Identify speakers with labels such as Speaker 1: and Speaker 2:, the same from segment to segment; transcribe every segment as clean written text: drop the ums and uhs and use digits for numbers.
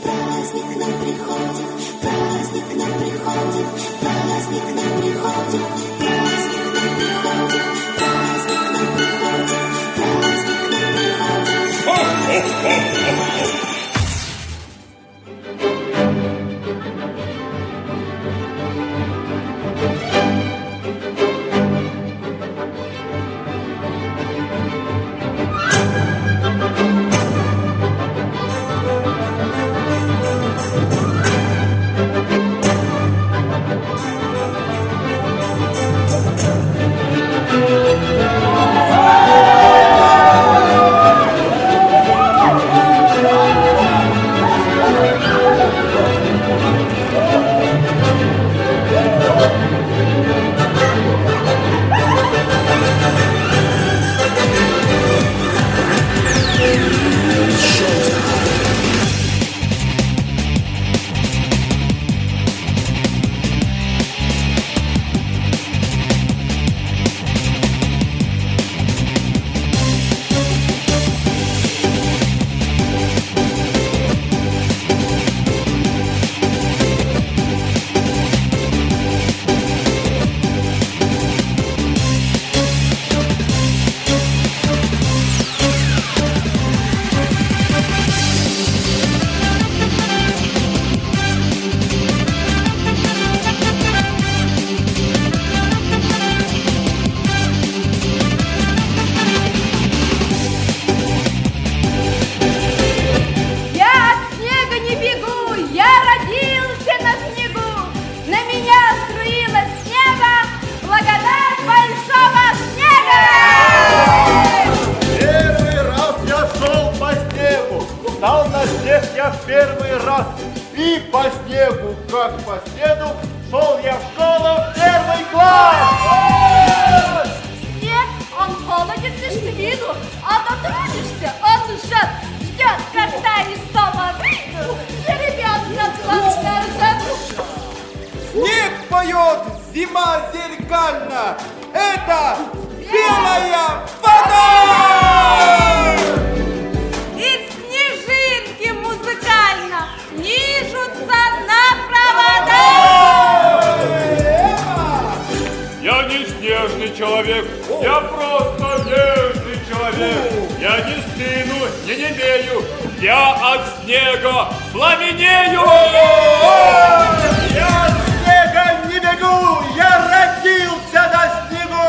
Speaker 1: праздник к нам приходит, праздник к нам приходит, праздник к нам приходит, праздник к нам приходит, праздник к нам приходит, праздник к нам приходит.
Speaker 2: Стал на снег я в первый раз, и по снегу, как по следу, шел я в школу в первый класс!
Speaker 3: Снег, он холоден лишь с виду, а дотрудишься, он ждет, когда из дома выйду, жеребенка главная ржет.
Speaker 4: Снег поет, зима зеркально, это белая вода!
Speaker 3: И снежинки музыкально нижутся на провода.
Speaker 5: Я не снежный человек, я просто нежный человек. Я не стыну, не немею, я от снега пламенею.
Speaker 2: Я от снега не бегу, я родился на снегу!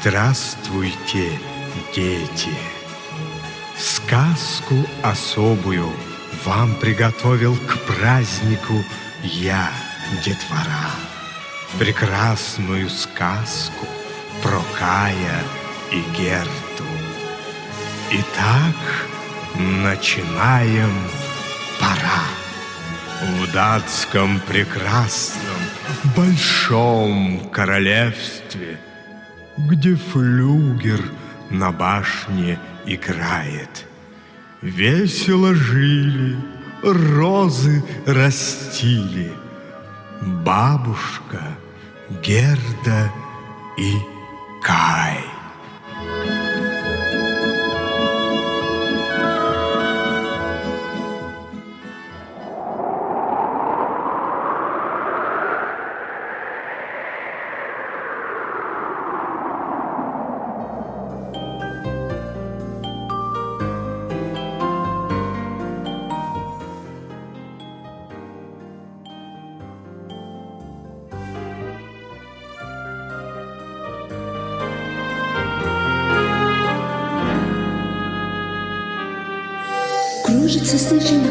Speaker 6: Здравствуйте, дети! Сказку особую вам приготовил к празднику я, детвора. Прекрасную сказку про Кая и Герту. Итак, начинаем, пора. В датском прекрасном большом королевстве где флюгер на башне играет. Весело жили, розы растили бабушка, Герда и Кай.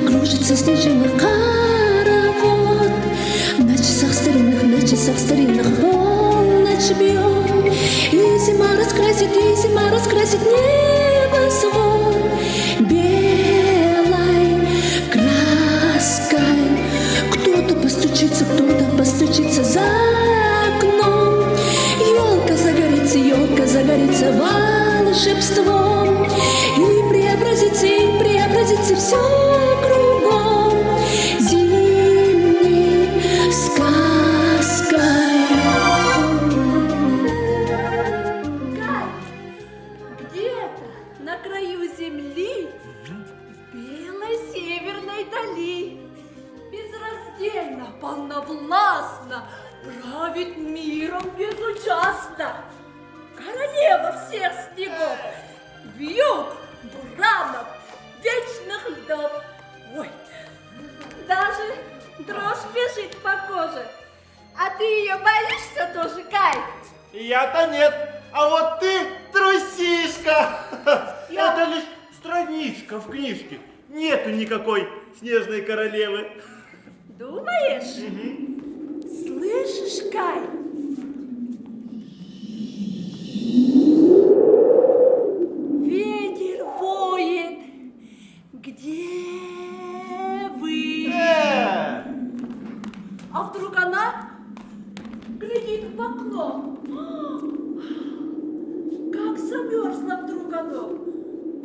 Speaker 1: Кружится снежинок хоровод. На часах старинных полночь бьет. И зима раскрасит небосвод белой краской. Кто-то постучится за окном. Елка загорится волшебством. И преобразится все кругом зимней сказкой.
Speaker 3: Кай, где-то на краю земли, в белой северной дали, безраздельно, полновластно правит миром безучастно королева всех снегов, вьюг, буранов, вечных льдов. Ой, даже дрожь бежит по коже. А ты ее боишься тоже, Кай?
Speaker 2: Я-то нет, а вот ты трусишка. Это лишь страничка в книжке. Нету никакой снежной королевы.
Speaker 3: Думаешь? Слышишь, Кай? Ветер воет. Где вы? А вдруг она глядит в окно? Как замерзла вдруг оно.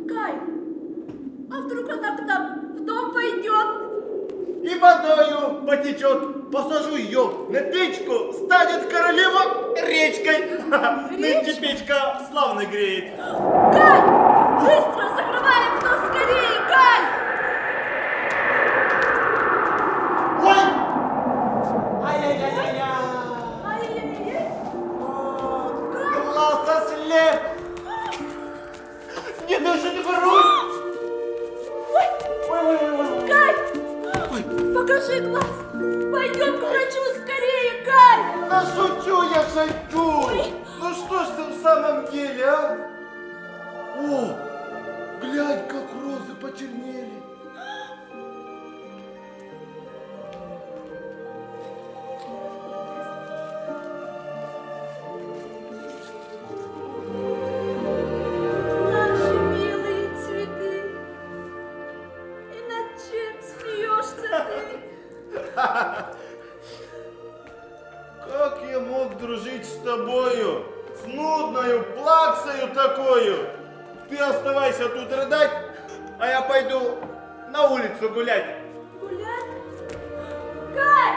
Speaker 3: Кай, а вдруг она к нам в дом пойдет?
Speaker 2: И водою потечет. Посажу ее на печку, станет королева речкой. Нынче печка славно греет.
Speaker 3: Кай, быстро закрываем окно, скорее, Кай!
Speaker 2: Ой! Ай-яй-яй-яй-яй!
Speaker 3: Ай-яй-яй-яй!
Speaker 2: Глаз ослеп! Не дышит грудь! Ой-ой-ой!
Speaker 3: Кай! Покажи глаз! Пойдем к врачу скорее, Кай!
Speaker 2: Да шучу я, шучу! Ну что ж ты в самом деле, а? О, глянь, как розы почернели!
Speaker 3: Наши милые цветы. И над чем смеешься ты?
Speaker 2: Как я мог дружить с тобою? С нудною, плаксою такою? Ты оставайся тут рыдать, а я пойду на улицу гулять.
Speaker 3: Гулять? Кай!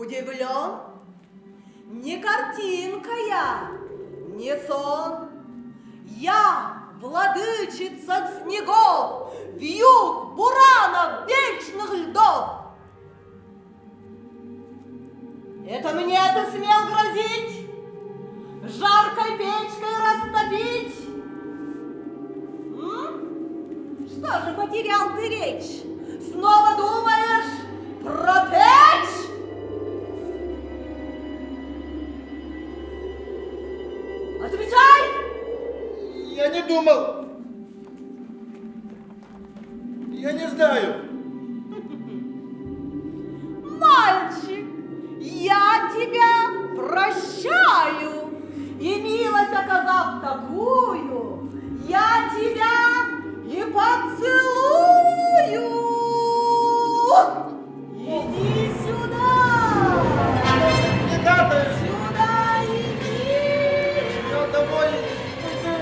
Speaker 7: Удивлен? Не картинка я, не сон. Я владычица снегов, вьюг, буранов, вечных льдов. Это мне ты смел грозить? Жаркой печкой растопить? Что же потерял ты речь? Снова думаешь пропечь? Отвечай!
Speaker 2: Я не думал. Я не знаю.
Speaker 7: Мальчик, я тебя прощаю. И милость оказав такую, я тебя и поцелую. Иди сюда.
Speaker 2: Не надо.
Speaker 7: Сюда иди.
Speaker 2: Я домой иду.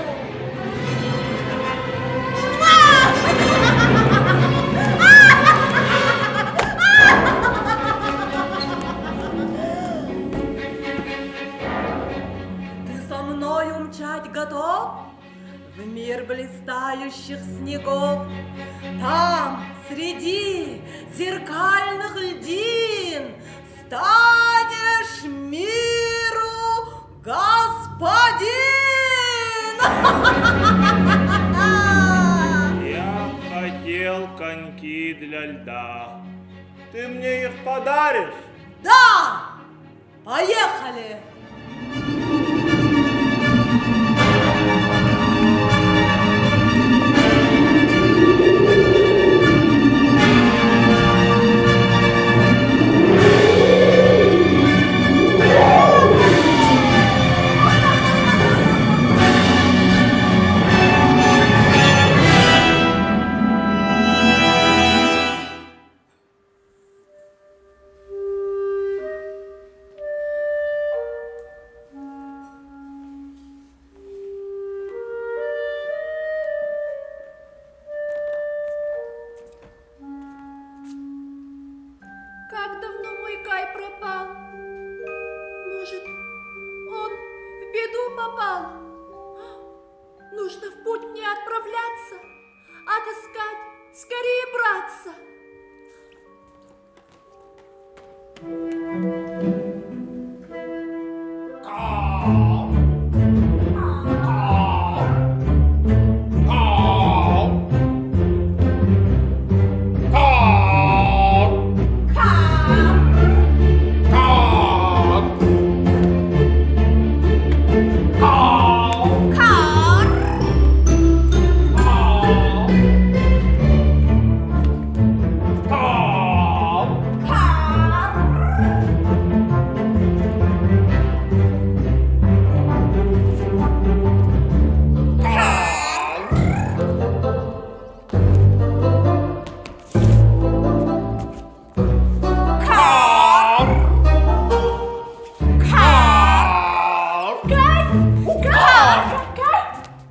Speaker 7: Ты со мной умчать готов в мир блистающих снегов? Там, среди зеркальных льдин, станешь миру господин!
Speaker 2: Я хотел коньки для льда. Ты мне их подаришь?
Speaker 7: Да! Поехали!
Speaker 3: Как давно мой Кай пропал? Может, он в беду попал? Нужно в путь мне отправляться, отыскать, скорее браться.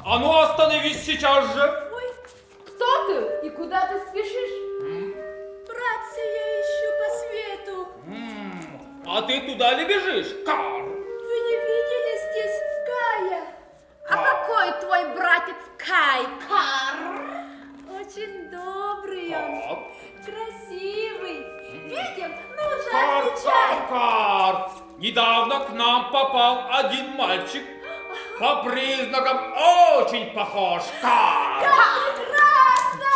Speaker 5: А ну остановись сейчас же!
Speaker 3: Ой, кто ты и куда ты спешишь? Братца я ищу по свету.
Speaker 5: А ты туда ли бежишь? Кар!
Speaker 3: Вы не видели здесь Кая? А какой твой братец Кай? Очень добрый он, красивый. Видим? Ну же, отвечай.
Speaker 5: Кар! Недавно к нам попал один мальчик. По признакам очень похож. Кар!
Speaker 3: Как прекрасно!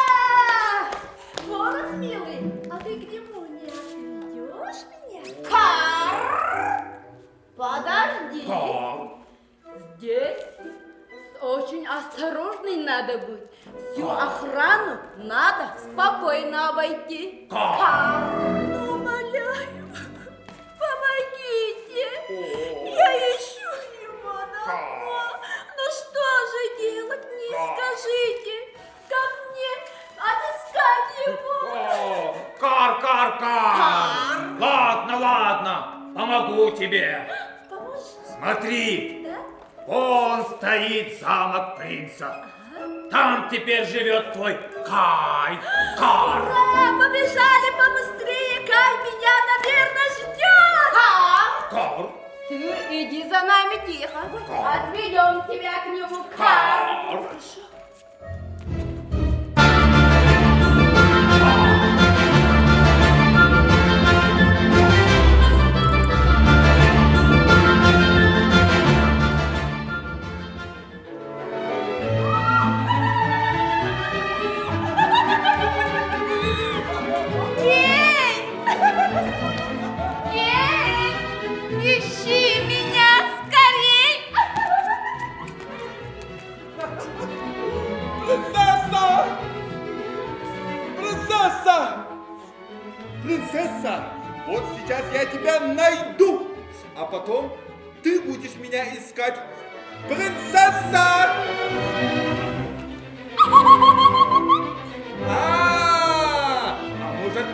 Speaker 3: Ворон, милый, а ты к нему не отведешь меня? Подожди.
Speaker 5: Кар!
Speaker 3: Здесь очень осторожной надо быть. Всю охрану надо спокойно обойти. Умоляю, помогите. Я ищу его давно. Ну что же делать мне, скажите? Как мне отыскать его?
Speaker 5: Кар! Ладно, помогу тебе.
Speaker 3: Поможешь?
Speaker 5: Смотри,
Speaker 3: Да?
Speaker 5: вон стоит замок принца. Там теперь живет твой Кар.
Speaker 3: Ура! Побежали побыстрее! Кай меня, наверное, ждет! вами тихо. Отведем тебя к нему, Карл. Ищи меня скорей!
Speaker 4: Принцесса! Принцесса! Принцесса! Вот сейчас я тебя найду, а потом ты будешь меня искать. Принцесса! А может,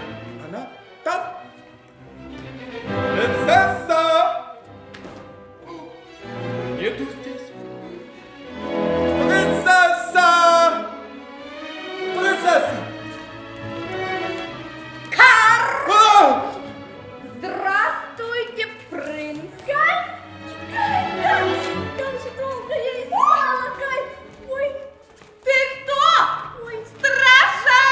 Speaker 4: она там? Принцесса! Нету здесь. Принцесса! Принцесса!
Speaker 3: Карл!
Speaker 4: А!
Speaker 3: Здравствуйте, принц! Кай! Как же долго я искала, Кай! Ой,
Speaker 7: Ты кто?
Speaker 3: ой,
Speaker 7: Стража!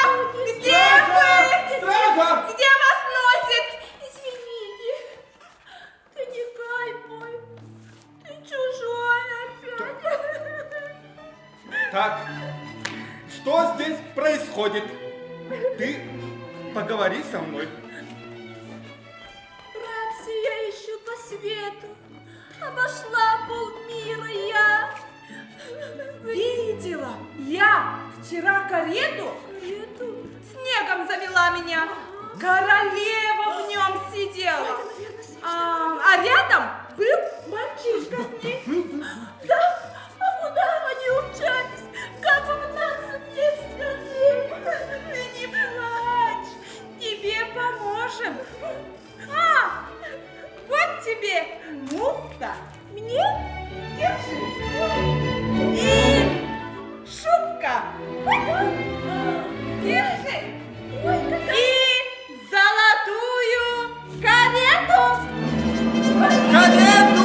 Speaker 7: Где вы?
Speaker 4: Стража!
Speaker 7: Где вас носит?
Speaker 3: извините. Ты не Кай мой. Ты чужой опять.
Speaker 4: Так, что здесь происходит? Ты поговори со мной.
Speaker 3: Рапси я ищу по свету. Обошла полмира я.
Speaker 7: Видела? Я вчера карету снегом завела меня. Королева в нем сидела. А рядом был мальчишка с ней.
Speaker 3: Да? А куда они умчались? Как угнаться мне скорее?
Speaker 7: Ты не плачь, тебе поможем. А, вот тебе муфта.
Speaker 3: Мне?
Speaker 7: Держи. И шубка. Держи.
Speaker 3: Ой, какая...
Speaker 7: И золотую карету.
Speaker 4: Карету!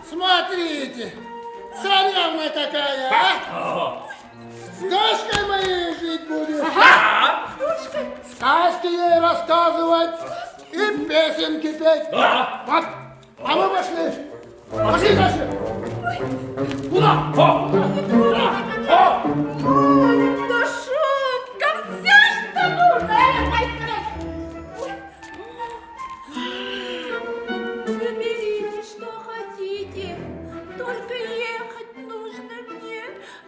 Speaker 8: Смотрите, царевна такая, а? С дочкой моей жить будет. Сказки ей рассказывать и песенки петь. Вот, а мы пошли. Пошли дальше. Куда?
Speaker 3: Да шутка, все, что нужно, Выберите, что хотите, только ехать нужно мне.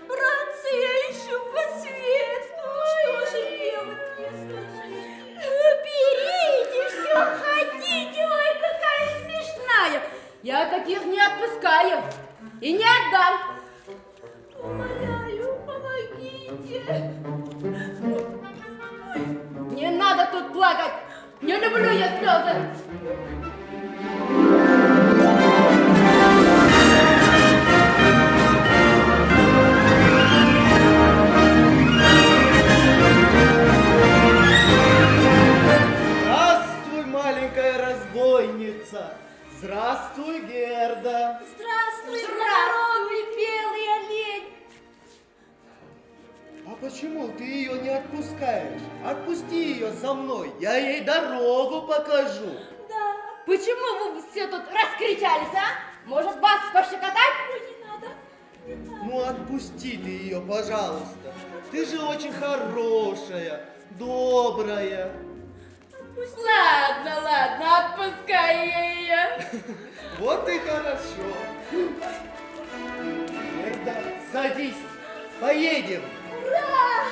Speaker 3: Братцы, я ищу по свету. Что же делать, мне скажите? Берите, что хотите. Ой, какая смешная. Я таких не отпускаю и не отдам. Умоляю, помогите. Не надо тут плакать. Не люблю я слезы.
Speaker 9: Здравствуй, маленькая разбойница! Здравствуй, Герда!
Speaker 3: Здравствуй, здоровый белый олень.
Speaker 9: А почему ты ее не отпускаешь? Отпусти ее за мной, я ей дорогу покажу.
Speaker 3: Да. Почему вы все тут раскричались, а? Может, вас пощекотать? Ой, не надо. Не надо.
Speaker 9: Ну отпусти ты ее, пожалуйста. Ты же очень хорошая, добрая.
Speaker 3: Ладно, ладно, отпускай я ее.
Speaker 9: Вот и хорошо. Герда, садись, поедем.
Speaker 3: Ура!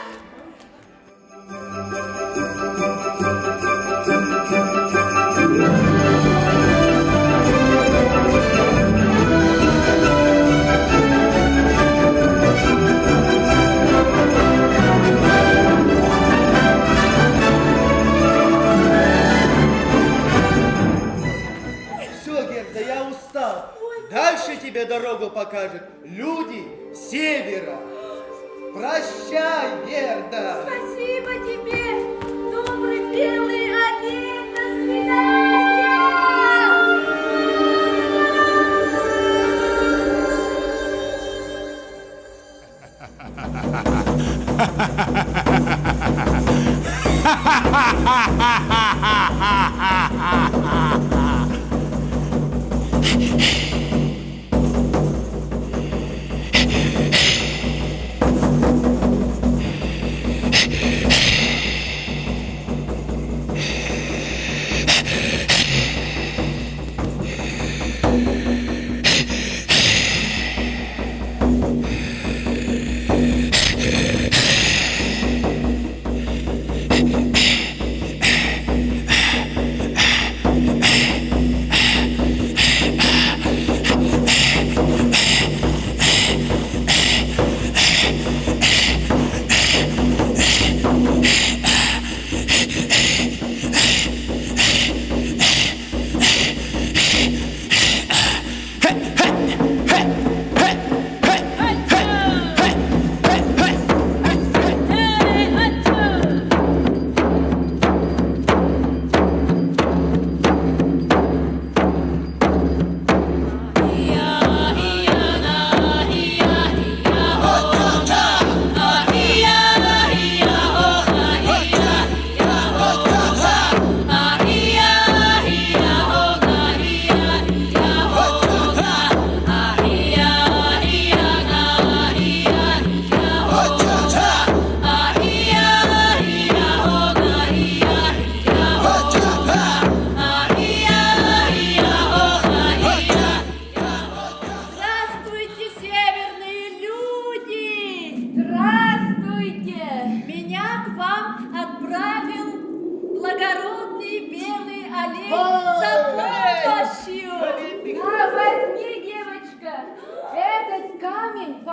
Speaker 9: Все, Герда, я устал. Дальше тебе дорогу покажут люди севера. Прощай, Герда.
Speaker 3: Спасибо тебе, добрый белый олень. До свидания.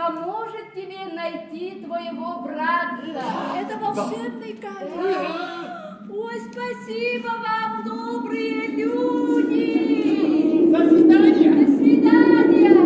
Speaker 3: поможет тебе найти твоего братца. Это волшебный камень. Ой, спасибо вам, добрые люди.
Speaker 8: До свидания.
Speaker 3: До свидания.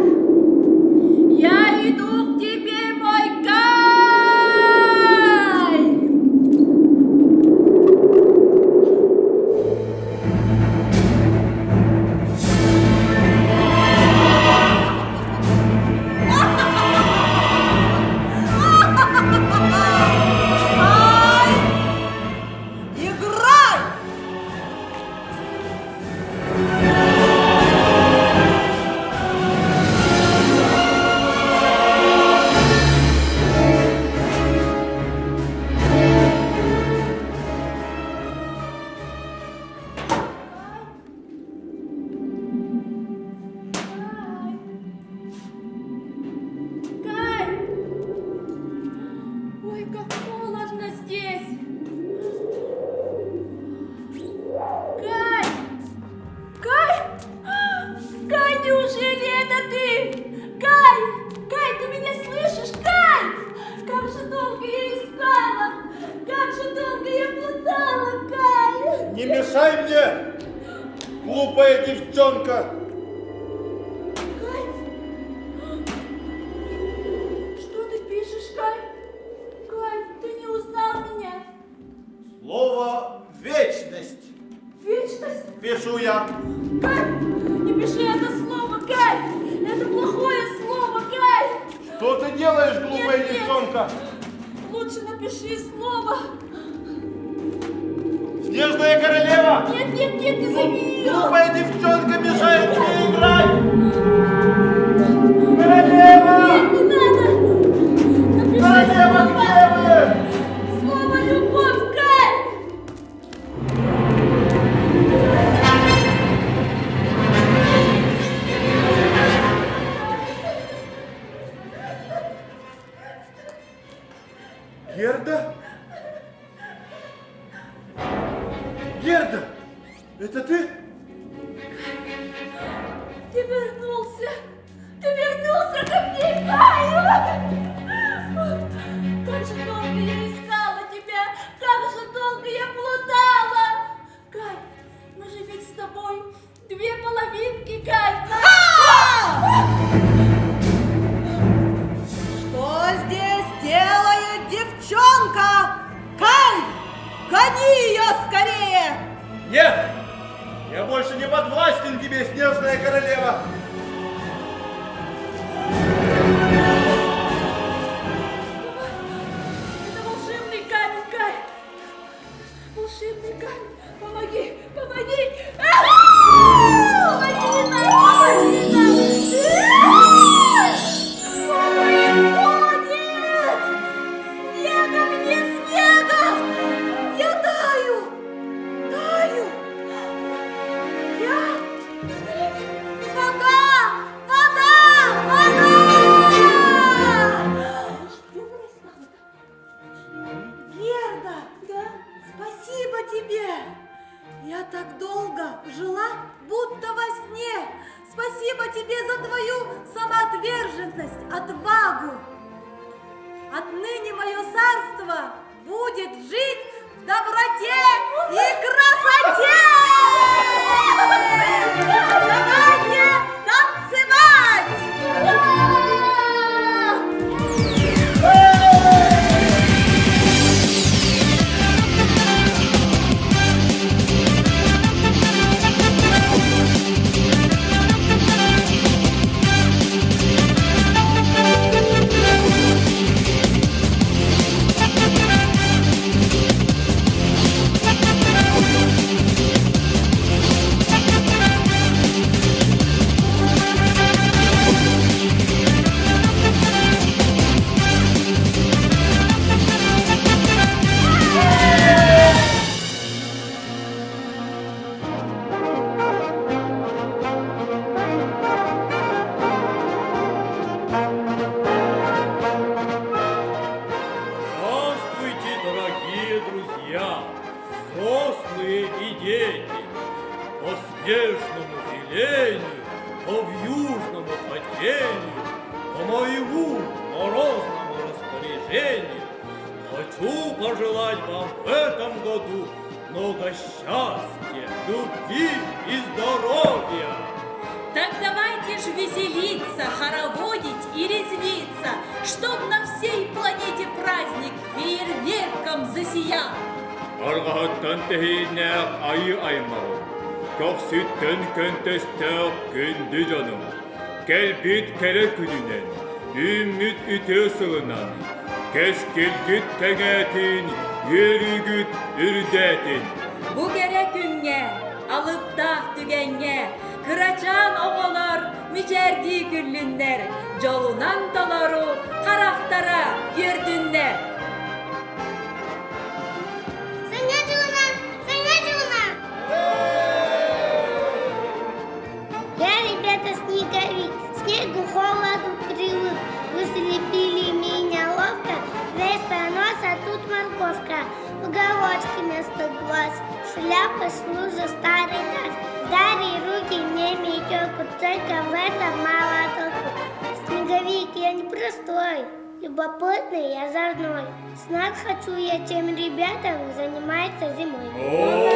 Speaker 2: Не мешай мне, глупая девчонка.
Speaker 3: Кай? Что ты пишешь, Кай? Кай, ты не узнал меня?
Speaker 2: Слово «вечность»
Speaker 3: Вечность?
Speaker 2: пишу я.
Speaker 3: Кай, не пиши это слово, Кай! Это плохое слово, Кай!
Speaker 2: Что ты делаешь, глупая
Speaker 3: Нет, нет.
Speaker 2: девчонка?
Speaker 3: Лучше напиши слово.
Speaker 2: Снежная королева!
Speaker 3: Нет, нет, нет, не зови ее!
Speaker 2: Глупая девчонка мешает мне играть! Королева!
Speaker 3: Нет, не надо! Напиши
Speaker 2: Королева,
Speaker 3: слово!
Speaker 2: где вы?
Speaker 3: Слово «любовь», Кай!
Speaker 2: Герда? Герда! Это ты?
Speaker 3: Ты вернулся! Ты вернулся ко мне, Кай! Как же долго я искала тебя! Как же долго я плутала! Кай, мы же ведь с тобой две половинки, Кай!
Speaker 7: Что здесь делает девчонка? Кай, гони ее скорее!
Speaker 2: Нет! Я больше не подвластен тебе, снежная королева!
Speaker 3: Это волшебный камень, Кай! Волшебный камень! Помоги! Помоги! Помоги нам! Помоги нам! Что происходит? Снега мне, снега! Я таю! Таю! Я... Вода! Вода! Вода! Что происходит?
Speaker 7: Герда,
Speaker 3: Да?
Speaker 7: спасибо тебе! Я так долго жила, будто во сне. Спасибо тебе за твою самоотверженность, отвагу. Отныне мое царство будет жить в доброте и красоте! Давайте танцевать!
Speaker 5: Здравствуйте, дорогие друзья, взрослые и дети. По снежному велению, по вьюжному хотению, по моему морозному распоряжению хочу пожелать вам в этом году много счастья, любви и здоровья.
Speaker 3: Так давайте ж веселиться, хороводить и резвиться, чтоб на всей планете праздник фейерверком засиял.
Speaker 5: Аргахаттан тэхийнээр аю аймаа. Тохситтэн кэнтэстэр кэндижанам. Кэлбит кэрэкүнинэн. Диммит итэсэгнан. Кэскэлгит тэгэтин. Ерүгүт үрдэтин.
Speaker 3: Bu kere günge, alıp dağ tügenge, kıraçan oğalar, mücerdi güllünler, calunan dalaru, karaktara yerdünler.
Speaker 10: Я, ребята, снеговик, снегу холоду привык. Вы слепили меня ловко, весь понос, а тут морковка. Уголочки вместо глаз, шляпа служа старый нас. Дари руки мне метелку, только в этом мало толку. Снеговик, я не простой, любопытный и озорной. Знать хочу я тем ребятам, занимается зимой.